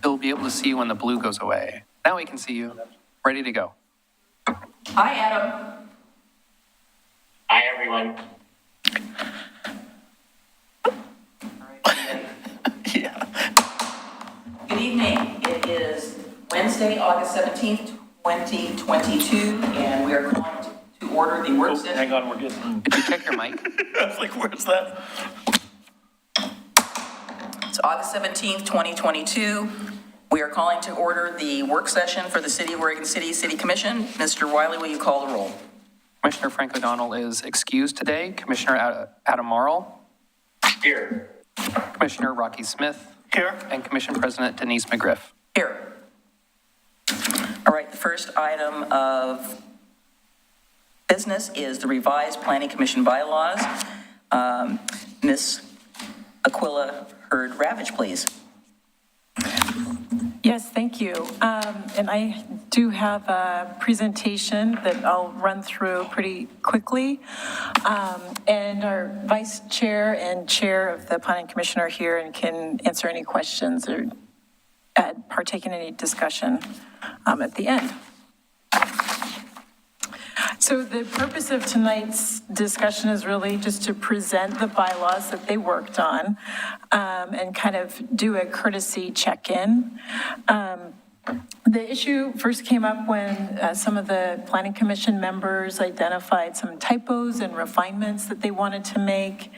They'll be able to see you when the blue goes away. Now we can see you. Ready to go. Hi, Adam. Hi, everyone. Yeah. Good evening. It is Wednesday, August 17th, 2022, and we are calling to order the work session. Hang on, we're getting. Did you check your mic? I was like, where's that? It's August 17th, 2022. We are calling to order the work session for the City of Oregon City Commission. Mr. Wiley, will you call the roll? Commissioner Frank O'Donnell is excused today. Commissioner Adam Marl, Here. Commissioner Rocky Smith, Here. and Commission President Denise McGriff. Here. All right, the first item of business is the revised Planning Commission bylaws. Ms. Aquila Hurd-Ravage, please. Yes, thank you. And I do have a presentation that I'll run through pretty quickly. And our vice chair and chair of the planning commission are here and can answer any questions or partake in any discussion at the end. So the purpose of tonight's discussion is really just to present the bylaws that they worked on and kind of do a courtesy check-in. The issue first came up when some of the planning commission members identified some typos and refinements that they wanted to make.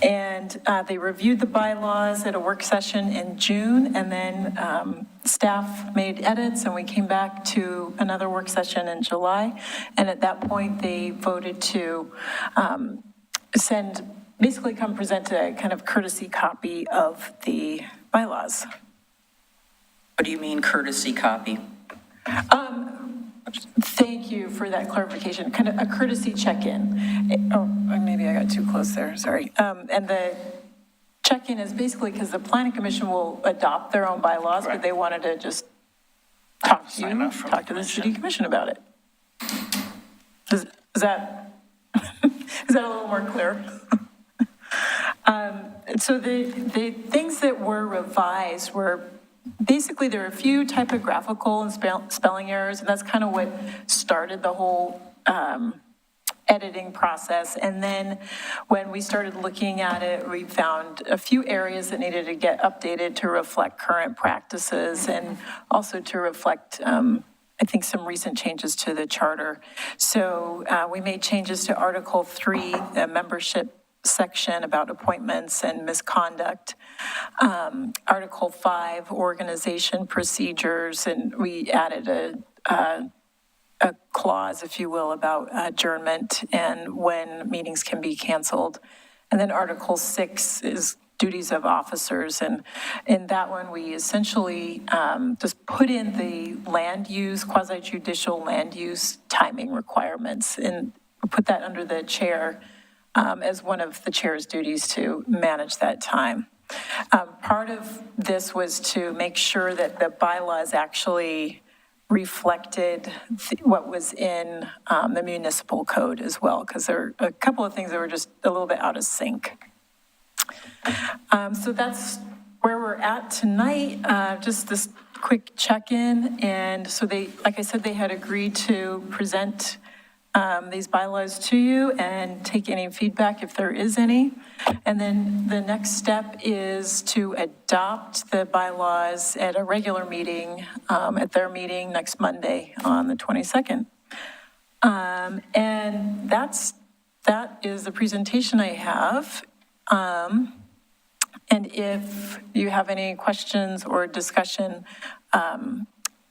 And they reviewed the bylaws at a work session in June, and then staff made edits, and we came back to another work session in July. And at that point, they voted to basically come present a kind of courtesy copy of the bylaws. What do you mean courtesy copy? Thank you for that clarification, kind of a courtesy check-in. Oh, maybe I got too close there, sorry. And the check-in is basically because the planning commission will adopt their own bylaws, but they wanted to just talk to you, talk to the city commission about it. Is that, is that a little more clear? So the things that were revised were basically, there are a few typographical and spelling errors, and that's kind of what started the whole editing process. And then when we started looking at it, we found a few areas that needed to get updated to reflect current practices and also to reflect, I think, some recent changes to the charter. So we made changes to Article 3, the membership section about appointments and misconduct. Article 5, organization procedures, and we added a clause, if you will, about adjournment and when meetings can be canceled. And then Article 6 is duties of officers, and in that one, we essentially just put in the land use, quasi-judicial land use timing requirements, and put that under the chair as one of the chair's duties to manage that time. Part of this was to make sure that the bylaws actually reflected what was in the municipal code as well, because there are a couple of things that were just a little bit out of sync. So that's where we're at tonight, just this quick check-in. And so they, like I said, they had agreed to present these bylaws to you and take any feedback if there is any. And then the next step is to adopt the bylaws at a regular meeting, at their meeting next Monday on the 22nd. And that is the presentation I have. And if you have any questions or discussion,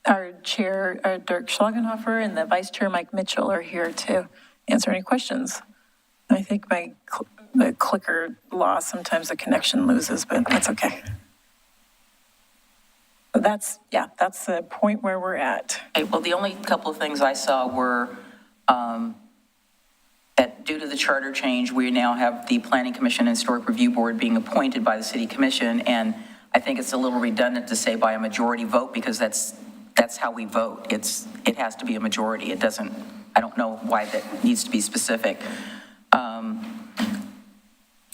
our chair, Dirk Schlagenhofer, and the vice chair, Mike Mitchell, are here to answer any questions. I think the clicker lost, sometimes the connection loses, but that's okay. But that's the point where we're at. Okay, well, the only couple of things I saw were that due to the charter change, we now have the Planning Commission and Historic Review Board being appointed by the City Commission, and I think it's a little redundant to say by a majority vote, because that's how we vote. It has to be a majority. It doesn't, I don't know why that needs to be specific.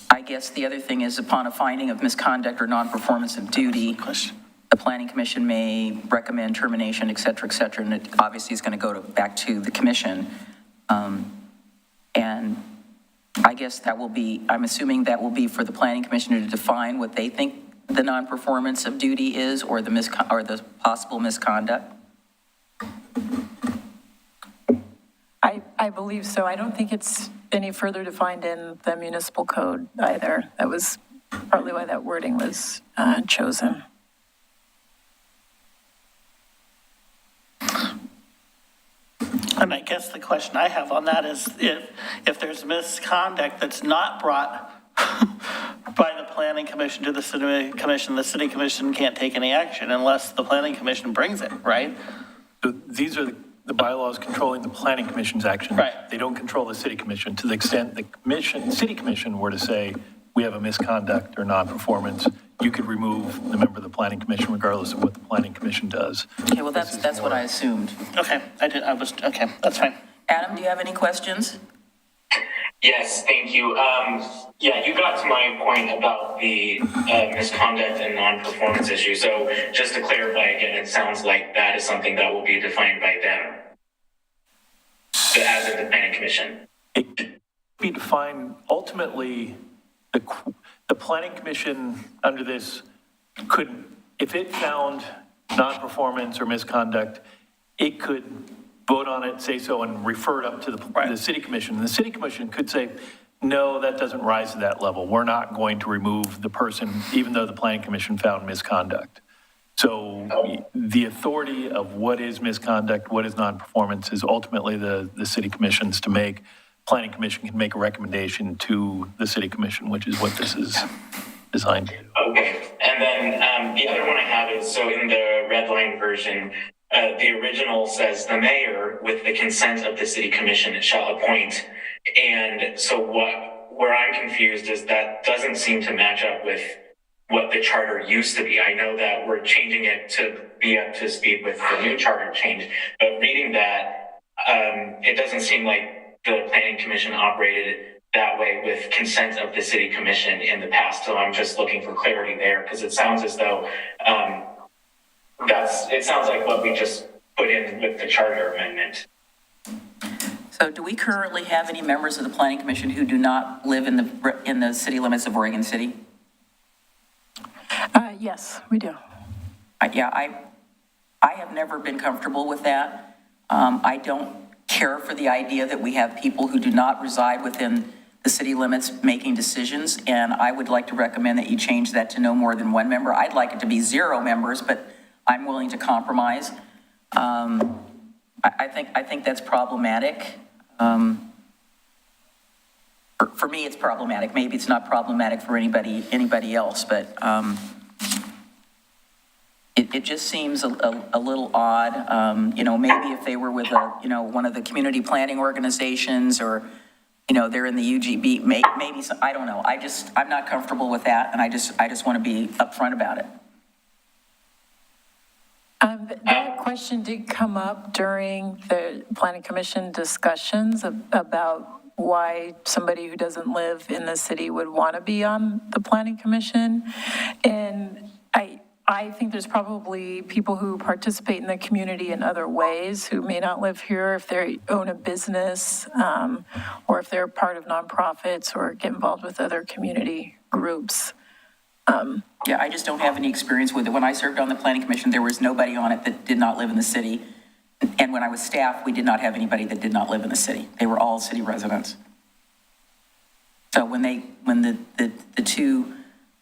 I guess the other thing is upon a finding of misconduct or non-performance of duty, the planning commission may recommend termination, et cetera, and it obviously is going to go back to the commission. And I guess that will be, I'm assuming that will be for the planning commissioner to define what they think the non-performance of duty is, or the possible misconduct. I believe so. I don't think it's any further defined in the municipal code either. That was partly why that wording was chosen. And I guess the question I have on that is if there's misconduct that's not brought by the planning commission to the city commission can't take any action unless the planning commission brings it, right? So these are the bylaws controlling the planning commission's action. Right. They don't control the city commission. To the extent the city commission were to say, we have a misconduct or non-performance, you could remove the member of the planning commission regardless of what the planning commission does. Okay, well, that's what I assumed. Okay, okay, that's fine. Adam, do you have any questions? Yes, thank you. Yeah, you got to my point about the misconduct and non-performance issue. So just to clarify again, it sounds like that is something that will be defined by them, as in the planning commission. It could be defined, ultimately, the planning commission under this could, if it found non-performance or misconduct, it could vote on it, say so, and refer it up to the city commission. And the city commission could say, no, that doesn't rise to that level. We're not going to remove the person, even though the planning commission found misconduct. So the authority of what is misconduct, what is non-performance is ultimately the city commission's to make. Planning commission can make a recommendation to the city commission, which is what this is designed to do. Okay, and then the other one I have is, so in the red line version, the original says the mayor, with the consent of the city commission, shall appoint. And so where I'm confused is that doesn't seem to match up with what the charter used to be. I know that we're changing it to be up to speed with the new charter change, but reading that, it doesn't seem like the planning commission operated that way with consent of the city commission in the past. So I'm just looking for clarity there, because it sounds as though it sounds like what we just put in with the charter amendment. So do we currently have any members of the planning commission who do not live in the city limits of Oregon City? Yes, we do. Yeah, I have never been comfortable with that. I don't care for the idea that we have people who do not reside within the city limits making decisions, and I would like to recommend that you change that to no more than one member. I'd like it to be 0 members, but I'm willing to compromise. I think that's problematic. For me, it's problematic. Maybe it's not problematic for anybody else, but it just seems a little odd. Maybe if they were with one of the community planning organizations, or they're in the UGB, maybe I don't know. I'm not comfortable with that, and I just want to be upfront about it. That question did come up during the planning commission discussions about why somebody who doesn't live in the city would want to be on the planning commission. And I think there's probably people who participate in the community in other ways who may not live here if they own a business, or if they're part of nonprofits or get involved with other community groups. Yeah, I just don't have any experience with it. When I served on the planning commission, there was nobody on it that did not live in the city. And when I was staff, we did not have anybody that did not live in the city. They were all city residents. So when the two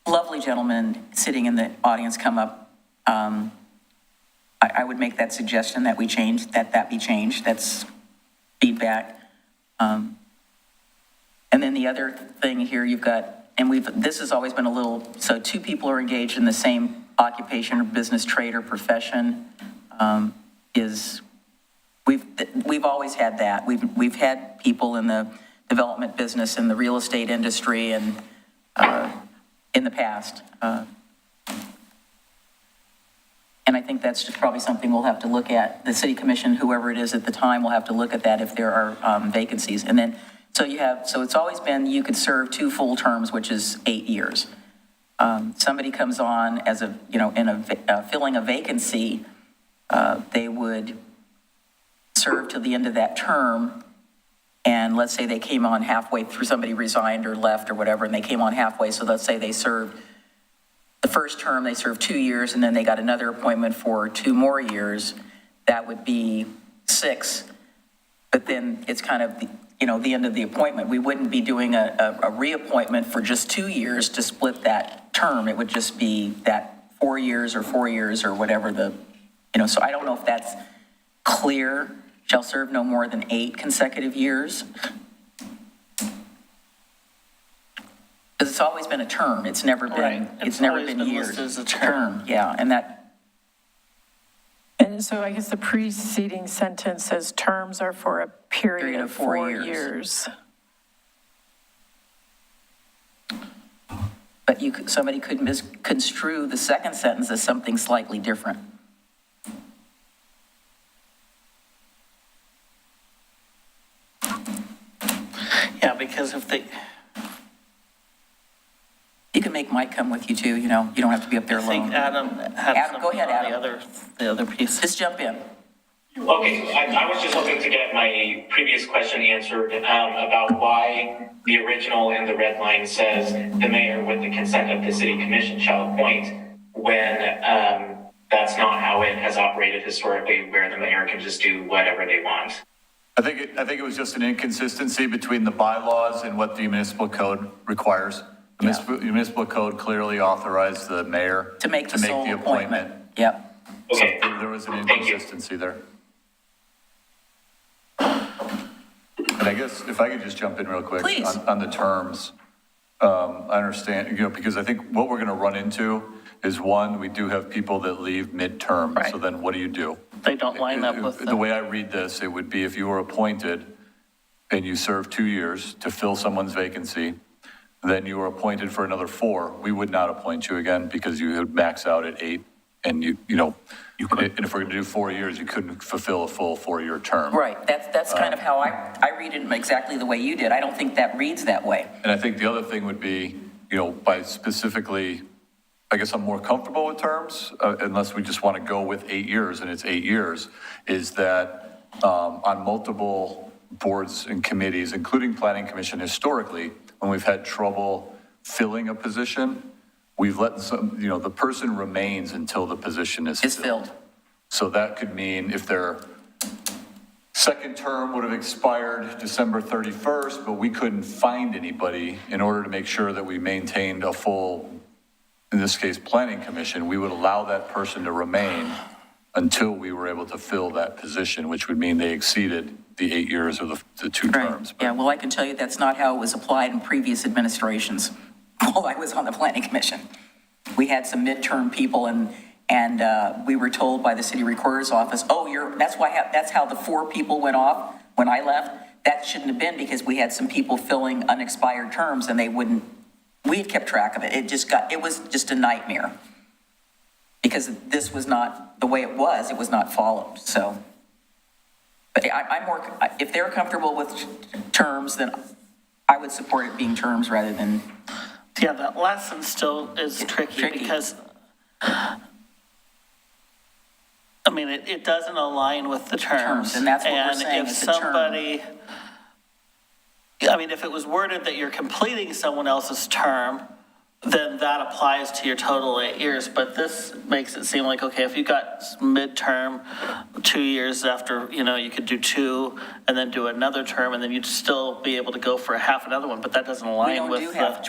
lovely gentlemen sitting in the audience come up, I would make that suggestion that we change, that be changed. That's feedback. And then the other thing here, you've got, and this has always been a little, so 2 people are engaged in the same occupation or business, trade, or profession, we've always had that. We've had people in the development business and the real estate industry and in the past. And I think that's just probably something we'll have to look at. The city commission, whoever it is at the time, will have to look at that if there are vacancies. And then, so it's always been, you could serve 2 full terms, which is 8 years. somebody comes on as a, filling a vacancy, they would serve till the end of that term. And let's say they came on halfway through, somebody resigned or left or whatever, and they came on halfway. So let's say they served the first term, they served 2 years, and then they got another appointment for 2 more years. That would be 6. But then it's kind of, the end of the appointment. We wouldn't be doing a reappointment for just 2 years to split that term. It would just be that 4 years or 4 years or whatever so I don't know if that's clear. Shall serve no more than 8 consecutive years. Because it's always been a term. It's never been, Right. it's never always been been years. listed as a term. Yeah, and that, And so I guess the preceding sentence says terms are for a period of 4 years. but somebody could misconstrue the second sentence as something slightly different. Yeah, because if they, You can make Mike come with you too, you don't have to be up there I think alone. Adam had Adam, go something ahead, on Adam. the other piece. Just jump in. Okay, I was just hoping to get my previous question answered about why the original in the red line says the mayor with the consent of the city commission shall appoint when that's not how it has operated historically, where the mayor can just do whatever they want. I think it was just an inconsistency between the bylaws and what the municipal code requires. The municipal code clearly authorized the mayor To make the sole appointment. Yep. Okay, There was an Thank you. inconsistency there. And I guess if I could just jump in real quick. Please. On the terms. I understand, because I think what we're going to run into is, one, we do have people that leave midterm. Right. So then what do you do? They don't line up with The way I read this, it would be if you were appointed and you served 2 years to fill someone's vacancy, then you were appointed for another 4, we would not appoint you again because you would max out at 8. And and if we're going to do 4 years, you couldn't fulfill a full 4-year term. Right, that's kind of how I read it exactly the way you did. I don't think that reads that way. And I think the other thing would be, by specifically, I guess I'm more comfortable with terms, unless we just want to go with 8 years and it's 8 years, is that on multiple boards and committees, including Planning Commission historically, when we've had trouble filling a position, we've let the person remains until the position is It's filled. So that could mean if their second term would have expired December 31st, but we couldn't find anybody in order to make sure that we maintained a full, in this case, Planning Commission, we would allow that person to remain until we were able to fill that position, which would mean they exceeded the 8 years or the 2 Right. terms. Yeah, well, I can tell you that's not how it was applied in previous administrations while I was on the Planning Commission. We had some midterm people and we were told by the city recorder's office, that's how the 4 people went off when I left. That shouldn't have been because we had some people filling unexpired terms and we had kept track of it. It was just a nightmare. Because this was not, the way it was not followed, so. But if they're comfortable with terms, then I would support it being terms rather than. Yeah, that last one still is tricky because, it doesn't align with the terms. And that's what we're saying, And if it's a term. somebody, if it was worded that you're completing someone else's term, then that applies to your total 8 years. But this makes it seem like, okay, if you got midterm, 2 years after, you could do 2 and then do another term, and then you'd still be able to go for half another one, but that doesn't align with. We don't do half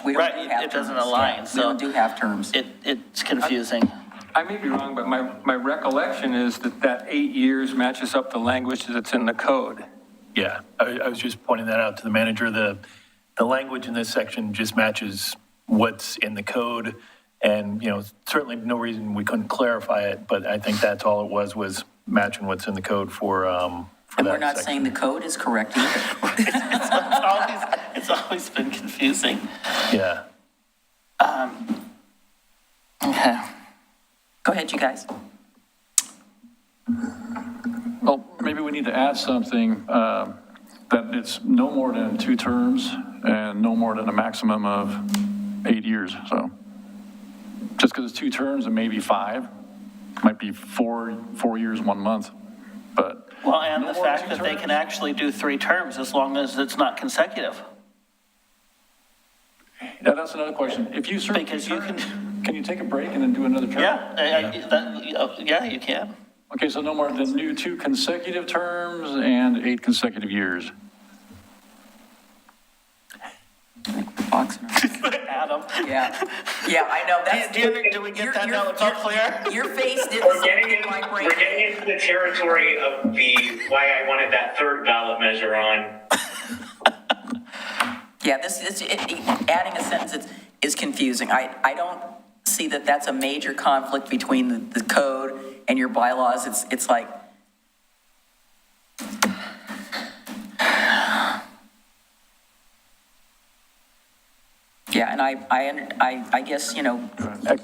It doesn't terms. align, Yeah, so. We don't do half terms. It's confusing. I may be wrong, but my recollection is that 8 years matches up the language that's in the code. Yeah, I was just pointing that out to the manager. The language in this section just matches what's in the code. And, certainly no reason we couldn't clarify it, but I think that's all it was matching what's in the code for that And we're not section. saying the code is correct either. It's always been confusing. Yeah. Okay. Go ahead, you guys. Well, maybe we need to add something that it's no more than 2 terms and no more than a maximum of 8 years, so. just because it's 2 terms and maybe 5, might be 4 years, 1 month, but. Well, and No the more fact than that 2 they terms? can actually do 3 terms as long as it's not consecutive. Yeah, that's another question. If you serve 2 Because you terms, can you take a break and then do another term? Yeah, you can. Okay, so no more than do 2 consecutive terms and 8 consecutive years. Fox. Adam. Yeah, yeah, I know, that's. Do we get that now? It's all clear? Your face did We're the getting same in, thing my brain we're getting into the territory of why I wanted that third ballot measure on. Yeah, adding a sentence is confusing. I don't see that that's a major conflict between the code and your bylaws. It's like, yeah, and I guess, A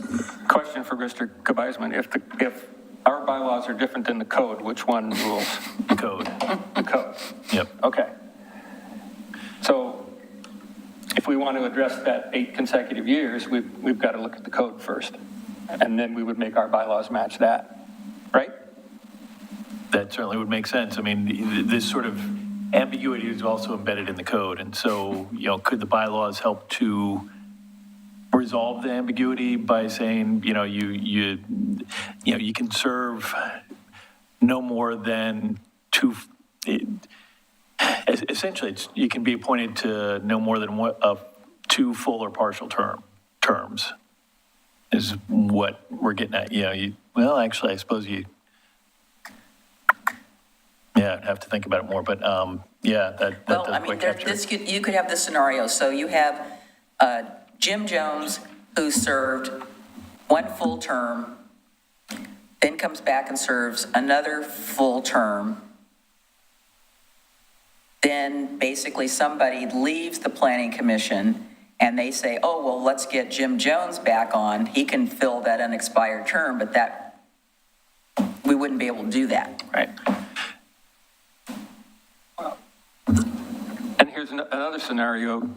question for Mr. Kabizman, if our bylaws are different than the code, which one rules? Code. The code. Yep. Okay. So if we want to address that 8 consecutive years, we've got to look at the code first. And then we would make our bylaws match that, right? That certainly would make sense. I mean, this sort of ambiguity is also embedded in the code. And so, could the bylaws help to resolve the ambiguity by saying, you can serve no more than 2, essentially, you can be appointed to no more than 2 full or partial terms is what we're getting at. Well, actually, I suppose I'd have to think about it more, but that well, does I mean, quite capture it. you could have this scenario. So you have Jim Jones, who served 1 full term, then comes back and serves another full term. Then basically somebody leaves the planning commission and they say, oh, well, let's get Jim Jones back on. He can fill that unexpired term, but we wouldn't be able to do that. Right. And here's another scenario.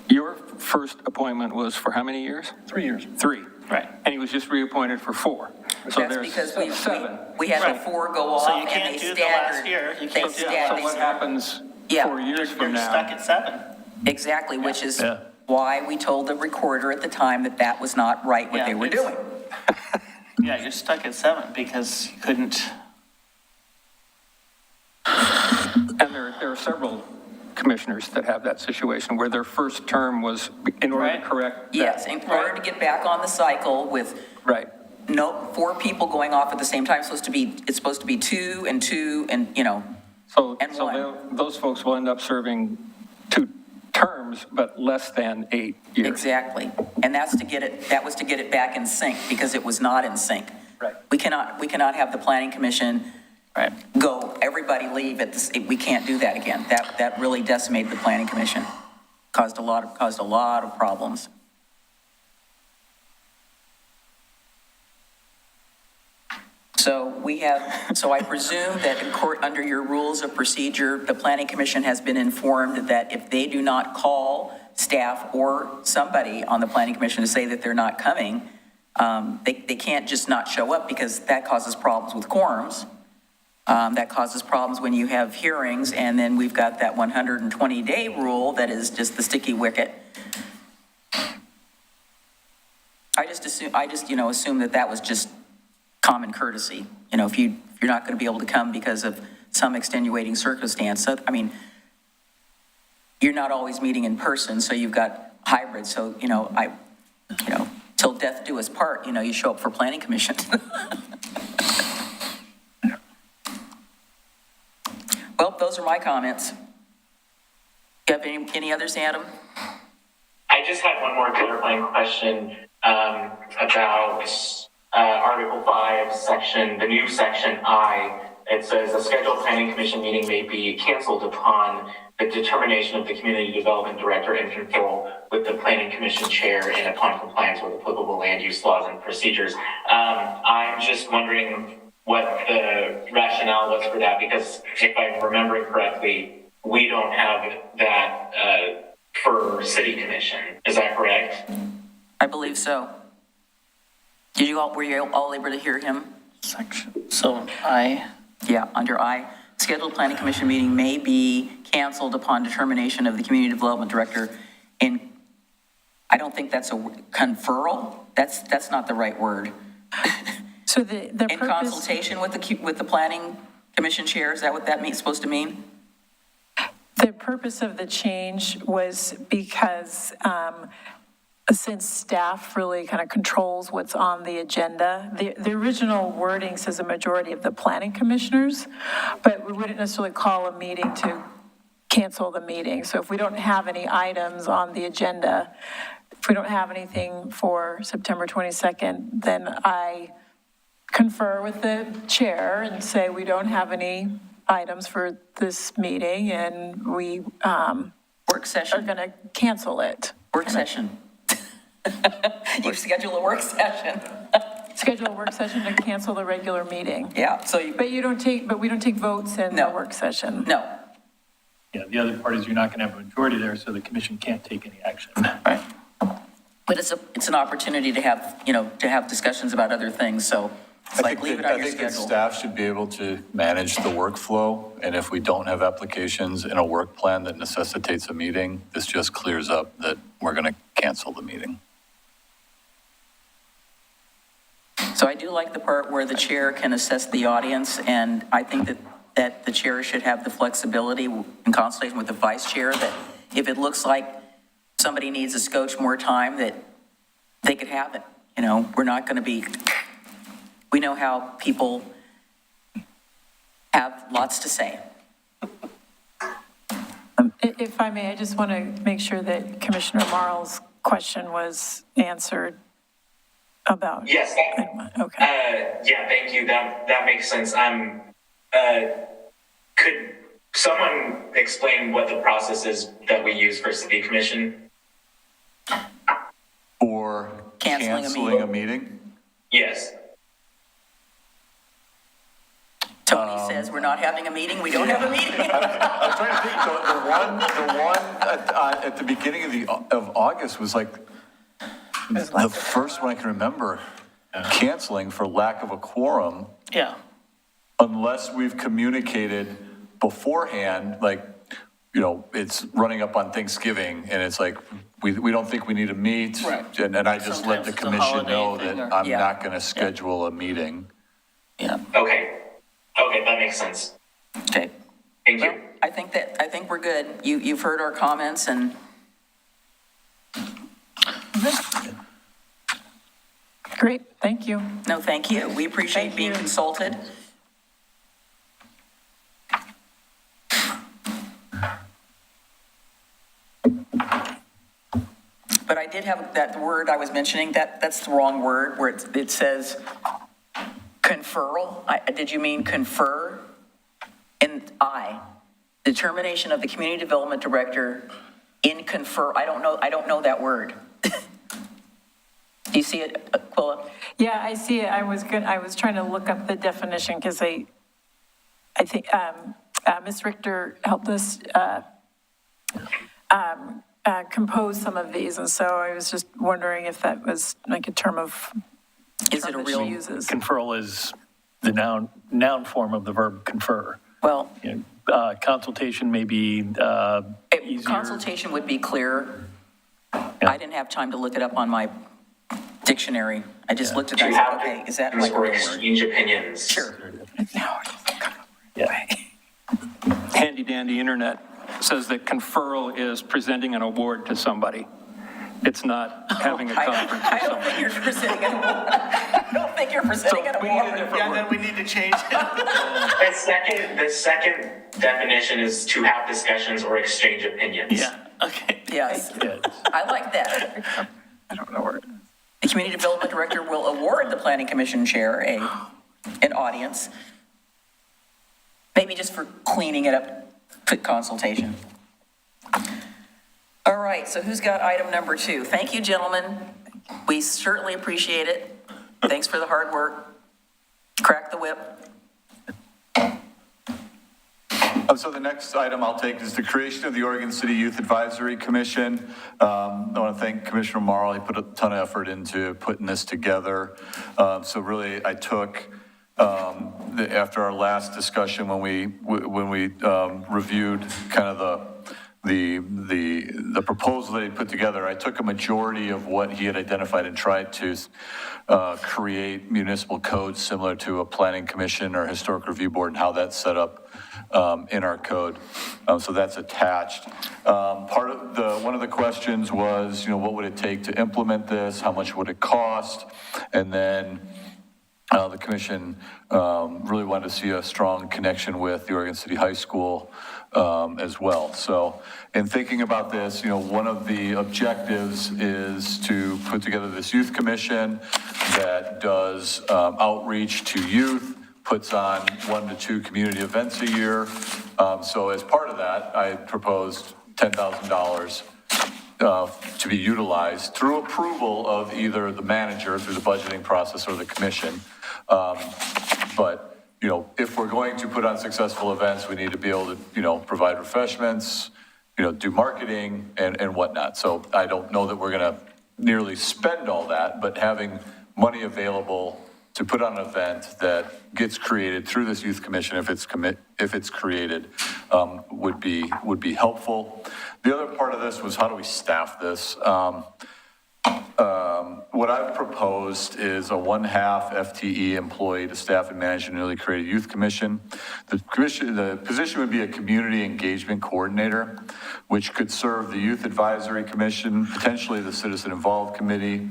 Your first appointment was for how many years? 3 years. 3. Right. And he was just reappointed for 4. So That's there's because 7. we had the Right. 4 go off So you and can't they do the last staggered. year. You They can't do it. staggered. So what happens Yeah. 4 years from You're stuck now? at 7. Exactly, which is Yeah. why we told the recorder at the time that was not right what Yeah, they were it's- doing. Yeah, you're stuck at 7 because you couldn't. And there are several commissioners that have that situation where their first term was in order to Right. correct. that. Yes, in order to get back on the cycle with Right. 4 people going off at the same time, it's supposed to be 2 and 2 and, So, And so one. those folks will end up serving 2 terms, but less than 8 years. exactly. And that was to get it back in sync because it was not in sync. Right. We cannot have the planning commission go, everybody leave we can't do that again. That really decimated the planning commission. Caused a lot of problems. So I presume that in court, under your rules of procedure, the planning commission has been informed that if they do not call staff or somebody on the planning commission to say that they're not coming, they can't just not show up because that causes problems with quorums. That causes problems when you have hearings, and then we've got that 120-day rule that is just the sticky wicket. I just assume that was just common courtesy. If you're not going to be able to come because of some extenuating circumstance. So, I mean, you're not always meeting in person, so you've got hybrid. So, till death do us part, you show up for planning commission. Well, those are my comments. You have any others, Adam? I just had one more clarifying question about Article 5, the new section I. It says a scheduled planning commission meeting may be canceled upon the determination of the community development director in control with the planning commission chair and upon compliance with applicable land use laws and procedures. I'm just wondering what the rationale was for that, because if I'm remembering correctly, we don't have that for city commission. Is that correct? I believe so. Were you all able to hear him? Section, so I, Yeah, under I, scheduled planning commission meeting may be canceled upon determination of the community development director in, I don't think that's a conferral. That's not the right word. So the In purpose, consultation with the planning commission chair, is that what that means, supposed to mean? the purpose of the change was because since staff really kind of controls what's on the agenda, the original wording says a majority of the planning commissioners, but we wouldn't necessarily call a meeting to cancel the meeting. So if we don't have any items on the agenda, if we don't have anything for September 22nd, then I confer with the chair and say we don't have any items for this meeting and we Work are session, going to cancel it. work session. You schedule a work session. Schedule a work session to cancel the regular meeting. Yeah, so you, But we don't take votes in the No. work session. no. Yeah, the other part is you're not going to have a majority there, so the commission can't take any action. But it's an opportunity to have, to have discussions about other things, so it's like leave it on I your think that schedule. staff should be able to manage the workflow, and if we don't have applications in a work plan that necessitates a meeting, this just clears up that we're going to cancel the meeting. So I do like the part where the chair can assess the audience, and I think that the chair should have the flexibility in consultation with the vice chair, that if it looks like somebody needs a scotch more time, that they could have it. We're not going to be, we know how people have lots to say. If I may, I just want to make sure that Commissioner Marl's question was answered about. Yes, Okay. yeah, thank you. That makes sense. Could someone explain what the process is that we use for city commission? For Canceling a canceling a meeting? Yes. Tony says we're not having a meeting, we don't have a meeting. I was trying to think, the one at the beginning of August was like the first one I can remember canceling for lack of a quorum, yeah. unless we've communicated beforehand, like, it's running up on Thanksgiving, and it's like, we don't think we need to meet. Right. And I just let Sometimes the it's a commission holiday know thing that or- I'm Yeah. not going to schedule a meeting. Yeah. Okay, that makes sense. Okay. Thank Well, you. I think we're good. You've heard our comments, and Great, thank you. no, thank you. We appreciate Thank being you. consulted. But I did have that word I was mentioning, that's the wrong word, where it says conferral. Did you mean confer? And determination of the community development director in confer, I don't know that word. Do you see it, Quilla? Yeah, I see it. I was trying to look up the definition because I think Ms. Richter helped us compose some of these, and so I was just wondering if that was like a term Is it a that she real, uses. Conferral is the noun form of the verb confer. well, Consultation may be easier. consultation would be clearer. I didn't have time to look it up on my dictionary. I just looked at that To and said, have okay, is that discussions like a or real word? exchange opinions. Sure. Yeah. Handy dandy internet says that conferral is presenting an award to somebody. It's not having a conference I with don't think somebody. you're presenting an award. I don't think you're presenting an we need a award. different Yeah, word. then we need to change it. The second definition is to have discussions or exchange opinions. Yeah, okay. Yes, Yeah. I like that. I don't know where it is. The community development director will award the planning commission chair an audience. Maybe just for cleaning it up, put consultation. All right, so who's got item number 2? Thank you, gentlemen. We certainly appreciate it. Thanks for the hard work. Crack the whip. So the next item I'll take is the creation of the Oregon City Youth Advisory Commission. I want to thank Commissioner Morrow. He put a ton of effort into putting this together. So really, I took, after our last discussion, when we reviewed kind of the proposal that he put together, I took a majority of what he had identified and tried to create municipal codes similar to a planning commission or historic review board and how that's set up in our code. So that's attached. One of the questions was, what would it take to implement this? How much would it cost? And then the commission really wanted to see a strong connection with the Oregon City High School as well. So in thinking about this, one of the objectives is to put together this youth commission that does outreach to youth, puts on 1 to 2 community events a year. So as part of that, I proposed $10,000 to be utilized through approval of either the manager through the budgeting process or the commission. But if we're going to put on successful events, we need to be able to, provide refreshments, do marketing and whatnot. So I don't know that we're going to nearly spend all that, but having money available to put on an event that gets created through this youth commission, if it's created, would be helpful. The other part of this was how do we staff this? What I've proposed is a 1/2 FTE employee to staff and manage a newly created youth commission. The position would be a community engagement coordinator, which could serve the youth advisory commission, potentially the citizen involved committee,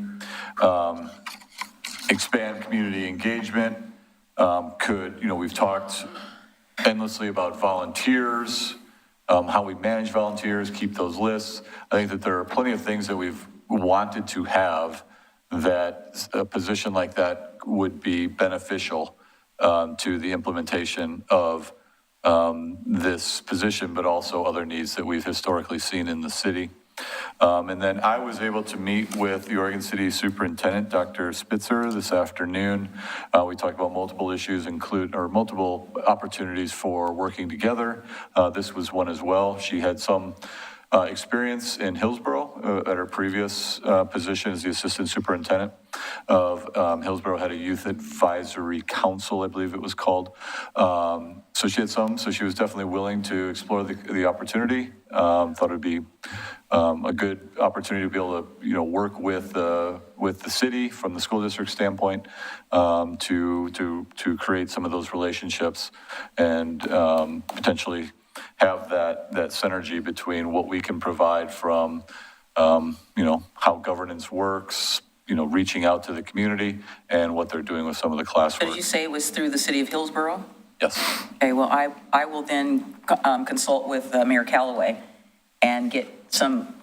expand community engagement, we've talked endlessly about volunteers, how we manage volunteers, keep those lists. I think that there are plenty of things that we've wanted to have that a position like that would be beneficial to the implementation of this position, but also other needs that we've historically seen in the city. And then I was able to meet with the Oregon City Superintendent, Dr. Spitzer, this afternoon. We talked about multiple issues, multiple opportunities for working together. This was one as well. She had some experience in Hillsborough at her previous position as the assistant superintendent of Hillsborough, had a youth advisory council, I believe it was called. So she had so she was definitely willing to explore the opportunity. Thought it'd be a good opportunity to be able to, work with the city from the school district standpoint to create some of those relationships and potentially have that synergy between what we can provide from, how governance works, reaching out to the community and what they're doing with some of the classwork. Did you say it was through the city of Hillsborough? Yes. Okay, well, I will then consult with Mayor Callaway and get some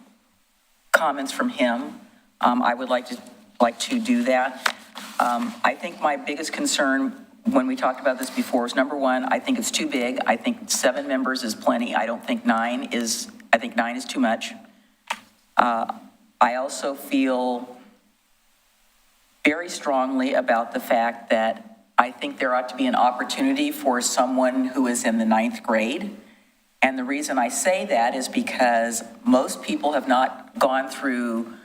comments from him. I would like to do that. I think my biggest concern when we talked about this before is, number one, I think it's too big. I think 7 members is plenty. I think 9 is too much. I also feel very strongly about the fact that I think there ought to be an opportunity for someone who is in the 9th grade. And the reason I say that is because most people have not gone through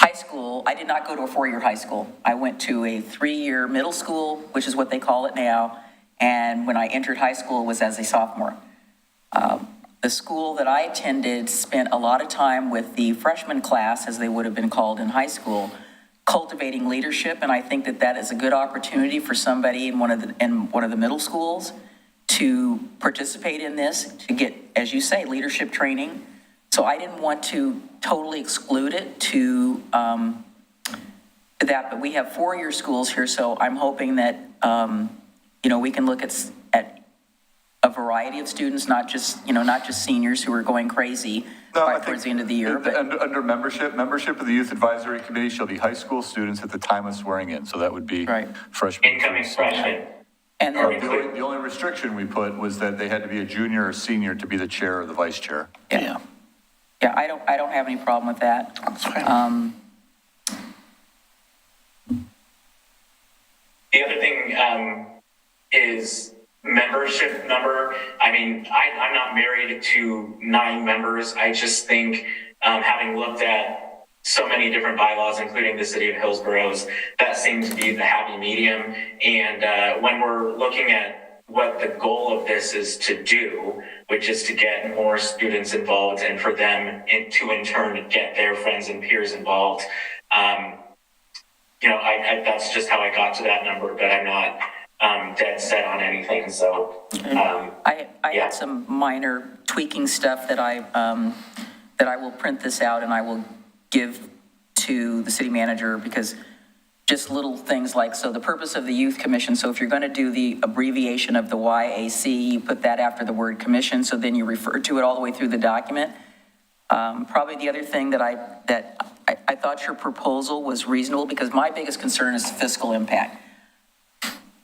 high school. I did not go to a 4-year high school. I went to a 3-year middle school, which is what they call it now. And when I entered high school, it was as a sophomore. The school that I attended spent a lot of time with the freshman class, as they would have been called in high school, cultivating leadership. And I think that is a good opportunity for somebody in one of the middle schools to participate in this, to get, as you say, leadership training. So I didn't want to totally exclude it to that, but we have 4-year schools here, so I'm hoping that, we can look at a variety of students, not just seniors who are going crazy towards the end of the year. But Under membership of the Youth Advisory Committee shall be high school students at the time of swearing in, so that would be freshmen. Incoming freshmen. And The only restriction we put was that they had to be a junior or senior to be the chair or the vice chair. Yeah. Yeah, I don't have any problem with that. That's fine. The other thing is membership number, I mean, I'm not married to 9 members. I just think, having looked at so many different bylaws, including the city of Hillsborough's, that seemed to be the happy medium. And when we're looking at what the goal of this is to do, which is to get more students involved and for them to in turn get their friends and peers involved, that's just how I got to that number, but I'm not dead set on anything. So I had some minor tweaking stuff that I will print this out and I will give to the city manager, because just little things like, so the purpose of the youth commission, so if you're going to do the abbreviation of the YAC, you put that after the word commission, so then you refer to it all the way through the document. Probably the other thing that I thought your proposal was reasonable, because my biggest concern is fiscal impact.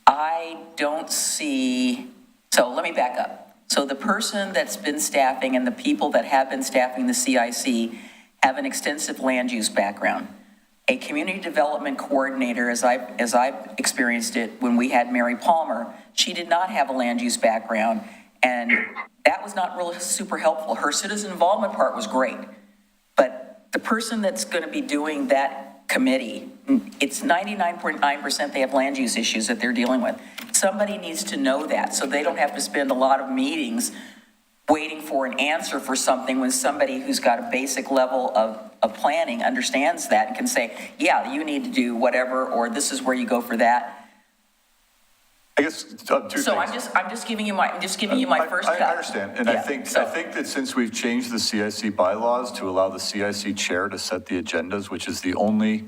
I don't see, so let me back up. So the person that's been staffing and the people that have been staffing the CIC have an extensive land use background. A community development coordinator, as I've experienced it when we had Mary Palmer, she did not have a land use background, and that was not really super helpful. Her citizen involvement part was great, but the person that's going to be doing that committee, it's 99.9% they have land use issues that they're dealing with. Somebody needs to know that, so they don't have to spend a lot of meetings waiting for an answer for something, when somebody who's got a basic level of planning understands that and can say, yeah, you need to do whatever, or this is where you go for that. I guess two things. So I'm just giving you my first cut. I understand, and Yeah, I think that since we've changed the CIC bylaws to allow the CIC chair to set the agendas, which is the only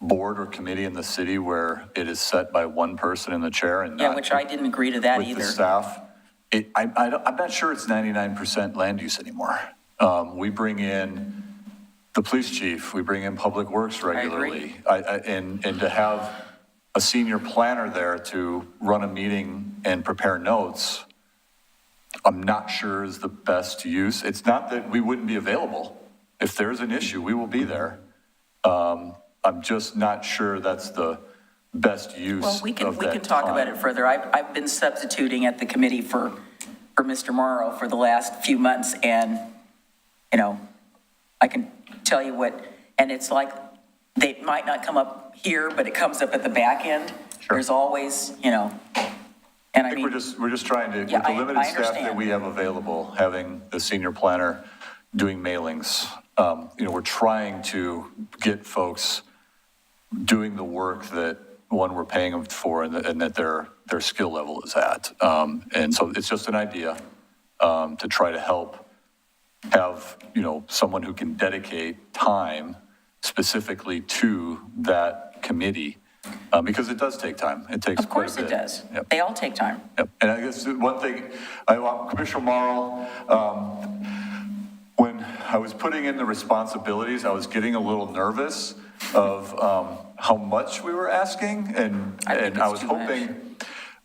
board or committee in the city where it is set by one person in the chair and not which I didn't agree to that with either. the staff. I'm not sure it's 99% land use anymore. We bring in the police chief, we bring in public works regularly. And to have a senior planner there to run a meeting and prepare notes, I'm not sure is the best use. It's not that we wouldn't be available. If there's an issue, we will be there. I'm just not sure that's the best use Well, we can of that talk time. about it further. I've been substituting at the committee for Mr. Morrow for the last few months, and, I can tell you what, and it's like, they might not come up here, but it comes up at the back end. Sure. There's always, and I mean. We're just trying to, Yeah, with the limited I staff that understand. we have available, having the senior planner doing mailings, we're trying to get folks doing the work that, one, we're paying them for, and that their skill level is at. And so it's just an idea to try to help have, someone who can dedicate time specifically to that committee, because it does take time. It takes Of quite course a bit. it does. Yep. They all take time. Yep. And I guess one thing, Commissioner Morrow, when I was putting in the responsibilities, I was getting a little nervous of how much we were asking, and I was hoping,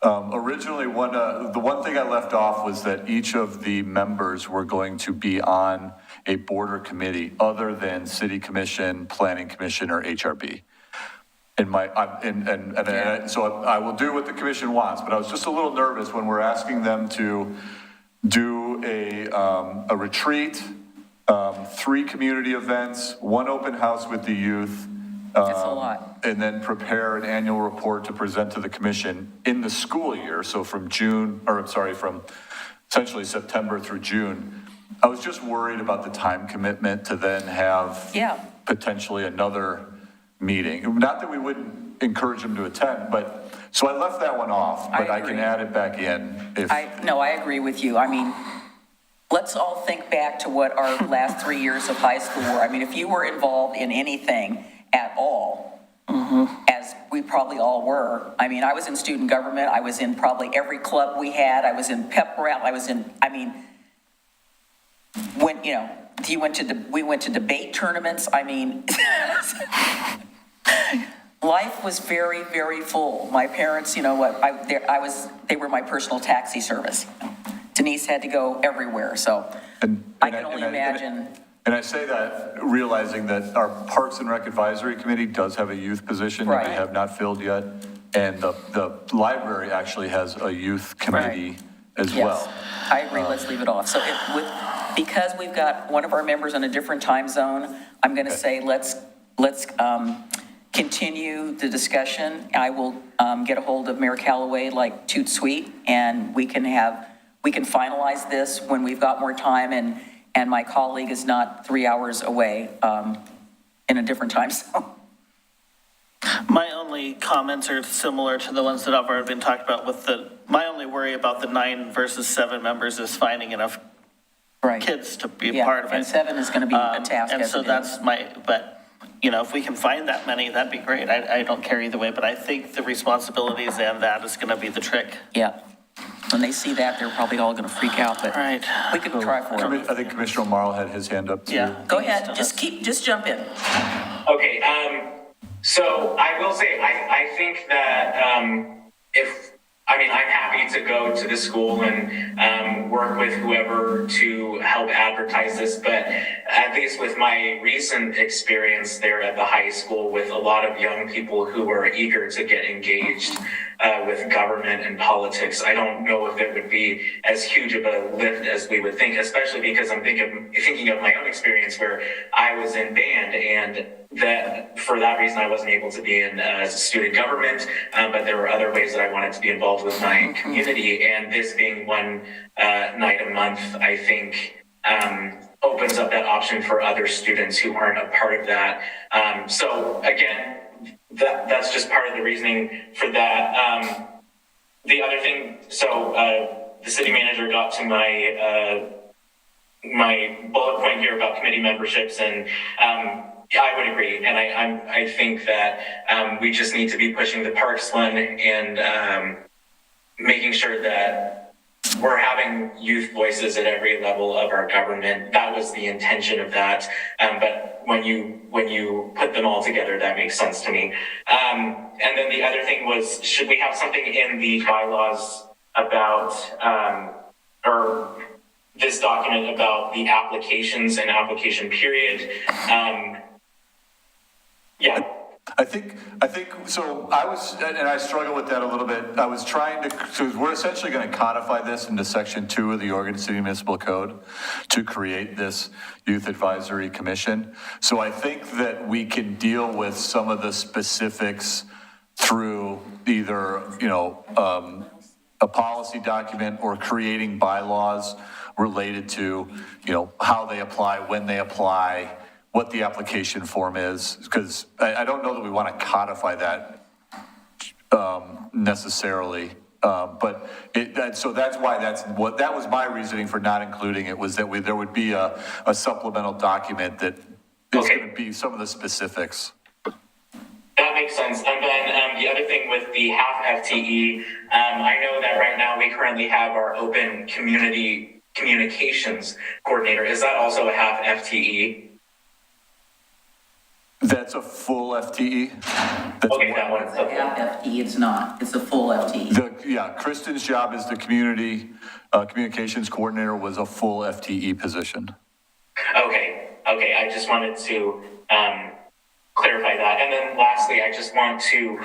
originally, the one thing I left off was that each of the members were going to be on a board or committee other than City Commission, Planning Commission, or HRB. So I will do what the commission wants, but I was just a little nervous when we're asking them to do a retreat, 3 community events, 1 open house with the youth. That's a lot. And then prepare an annual report to present to the commission in the school year. So from essentially September through June. I was just worried about the time commitment to then have potentially another meeting. Not that we wouldn't encourage them to attend, but, so I left that one off, but I can add it back in if. I agree with you. I mean, let's all think back to what our last 3 years of high school were. I mean, if you were involved in anything at all, as we probably all were. I mean, I was in student government. I was in probably every club we had. I was in pep rally. When, we went to debate tournaments. I mean, life was very, very full. My parents, they were my personal taxi service. Denise had to go everywhere, so I can only imagine. And I say that realizing that our Parks and Rec Advisory Committee does have a youth position that we Right. have not filled yet. And the library actually has a youth committee as Yes, well. I agree, let's leave it off. So because we've got one of our members in a different time zone, I'm going to say let's continue the discussion. I will get a hold of Mayor Callaway like toot sweet, and we can finalize this when we've got more time and my colleague is not 3 hours away in a different time zone. My only comments are similar to the ones that have already been talked about my only worry about the 9 versus 7 members is finding enough Right. kids to be a Yeah, part of it. and 7 is going to be a task. And as so it is. that's but, if we can find that many, that'd be great. I don't care either way, but I think the responsibilities and that is going to be the trick. Yeah. When they see that, they're probably all going to freak out, but Right. we can try for it. I think Commissioner Marl had his hand up too. Yeah. Go ahead, just jump in. Okay, so I will say, I think that I'm happy to go to the school and work with whoever to help advertise this, but at least with my recent experience there at the high school with a lot of young people who are eager to get engaged with government and politics, I don't know if it would be as huge of a lift as we would think, especially because I'm thinking of my own experience where I was in band, and that for that reason I wasn't able to be in student government, but there were other ways that I wanted to be involved with my community, and this being one night a month, I think opens up that option for other students who aren't a part of that. So again, that's just part of the reasoning for that. The other thing, the city manager got to my bullet point here about committee memberships, and I would agree, and I think that we just need to be pushing the parks one and making sure that we're having youth voices at every level of our government. That was the intention of that, but when you put them all together, that makes sense to me. And then the other thing was, should we have something in the bylaws about or this document about the applications and application period? Yeah. I think, so I struggle with that a little bit. I was trying to, so we're essentially going to codify this into section 2 of the Oregon City Municipal Code to create this Youth Advisory Commission. So I think that we can deal with some of the specifics through either, a policy document or creating bylaws related to, how they apply, when they apply, what the application form is, because I don't know that we want to codify that necessarily. But so that's why that was my reasoning for not including it, was that there would be a supplemental document that is going to be some of the specifics. That makes sense. And then the other thing with the half FTE, I know that right now we currently have our open community communications coordinator. Is that also a half FTE? That's a full FTE? Okay, that one's It's a half FTE, it's not, it's a full FTE. Kristen's job as the community communications coordinator was a full FTE position. Okay, I just wanted to clarify that. And then lastly, I just want to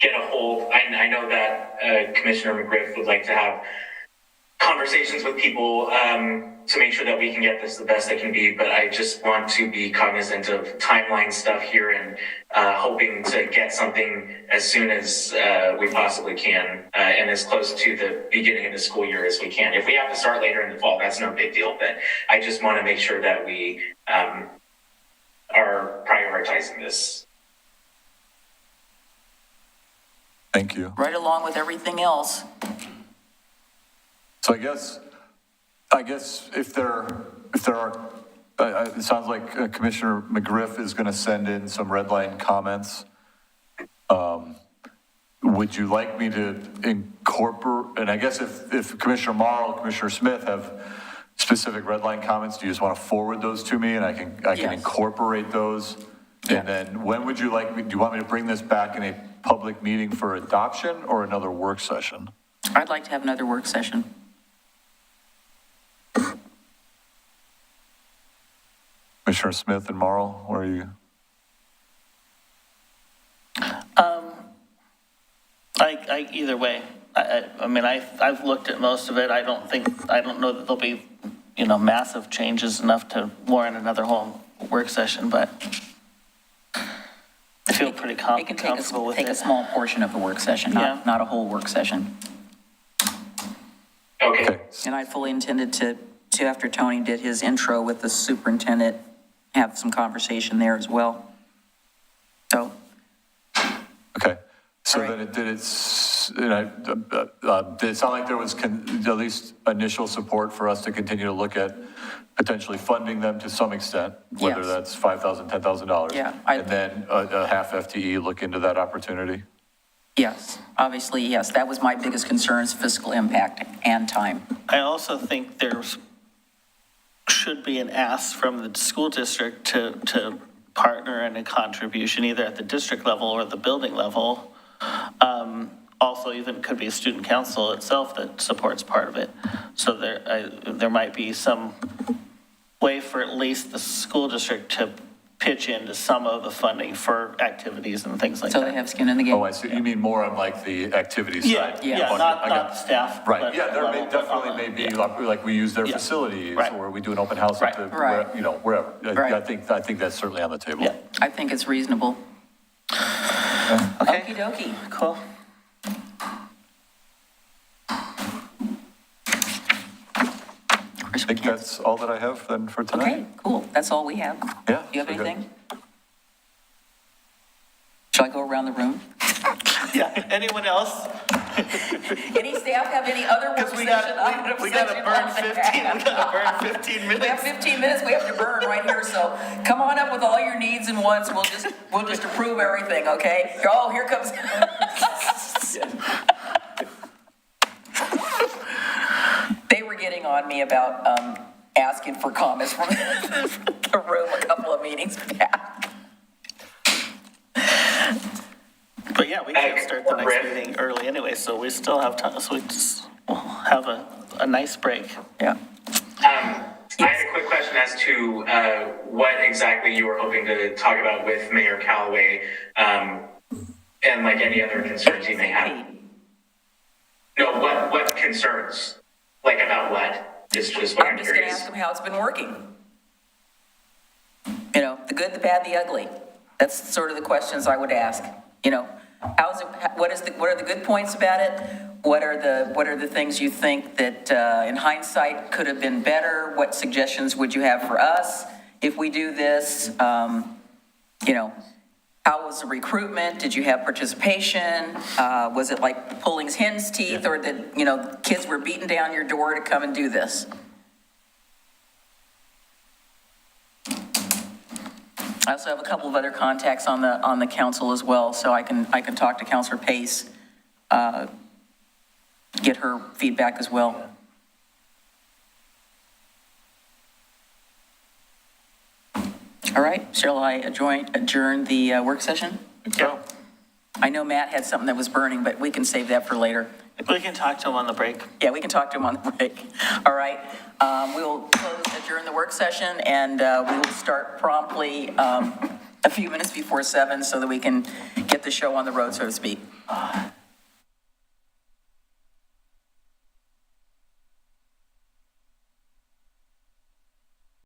get a hold, I know that Commissioner McGriff would like to have conversations with people to make sure that we can get this the best it can be, but I just want to be cognizant of timeline stuff here and hoping to get something as soon as we possibly can and as close to the beginning of the school year as we can. If we have to start later in the fall, that's no big deal, but I just want to make sure that we are prioritizing this. Thank you. Right along with everything else. So I guess if there are, it sounds like Commissioner McGriff is going to send in some red line comments. Would you like me to incorporate, and I guess if Commissioner Morrow, Commissioner Smith have specific red line comments, do you just want to forward those to me and I can Yes. incorporate those? Yeah. And then when would you like me, do you want me to bring this back in a public meeting for adoption or another work session? I'd like to have another work session. Commissioner Smith and Morrow, where are you? either way. I mean, I've looked at most of it. I don't know that there'll be, massive changes enough to warrant another whole work session, but I feel pretty It can comfortable with take a it. small portion of the work session, Yeah. not a whole work session. Okay. And I fully intended to, after Tony did his intro with the superintendent, have some conversation there as well. So, Okay, so All right. then did it sound like there was at least initial support for us to continue to look at potentially funding them to some extent, whether Yes. that's $5,000, $10,000? Yeah, And then a half FTE look into that opportunity? yes, obviously, yes, that was my biggest concern is fiscal impact and time. I also think should be an ask from the school district to partner in a contribution either at the district level or the building level. Also, even could be a student council itself that supports part of it. So there might be some way for at least the school district to pitch into some of the funding for activities and things like So that. they have skin in the game. Oh, I see, you mean more on like the activity Yeah, side? Yeah. not I the got- staff. Right, but yeah, there level, may, but on definitely the- may be, yeah. like we use their Yeah. facilities, Right. or we do an open house Right. at the, Right. wherever. Right. I think that's certainly on the table. Yeah. I think it's reasonable. Okay, Okey dokey. cool. I think that's all that I have then for tonight. Okay, cool, that's all we have. Yeah, Do you have we're good. anything? Shall I go around the room? Yeah, anyone else? Any staff have any other work Because session items? we gotta that you burn want to 15, we add? gotta burn 15 We have minutes. 15 minutes we have to burn right here, so come on up with all your needs and wants, we'll just approve everything, okay? Oh, here comes. They were getting on me about asking for comments from the room a couple of meetings back. But yeah, we can't start the next Rick? meeting early anyway, so we still have time, so we'll have a nice break. Yeah. I had a quick question as to what exactly you were hoping to talk about with Mayor Callaway, and like any other concerns you may have. No, what concerns? Like about what? Just what I'm I'm just gonna curious. ask them how it's been working. You know, the good, the bad, the ugly. That's sort of the questions I would ask, you know. How's it, what are the good points about it? What are the things you think that in hindsight could have been better? What suggestions would you have for us if we do this? You know, how was the recruitment? Did you have participation? Was it like pulling hen's teeth, or did, you know, kids were beating down your door to come and do this? I also have a couple of other contacts on the council as well, so I can talk to Councilor Pace, get her feedback as well. All right, shall I adjourn the work session? Yeah, I know Matt had something that was burning, but we can save that for later. we can talk to him on the break. Yeah, we can talk to him on the break. All right, we will adjourn the work session, and we will start promptly a few minutes before 7 so that we can get the show on the road, so to speak.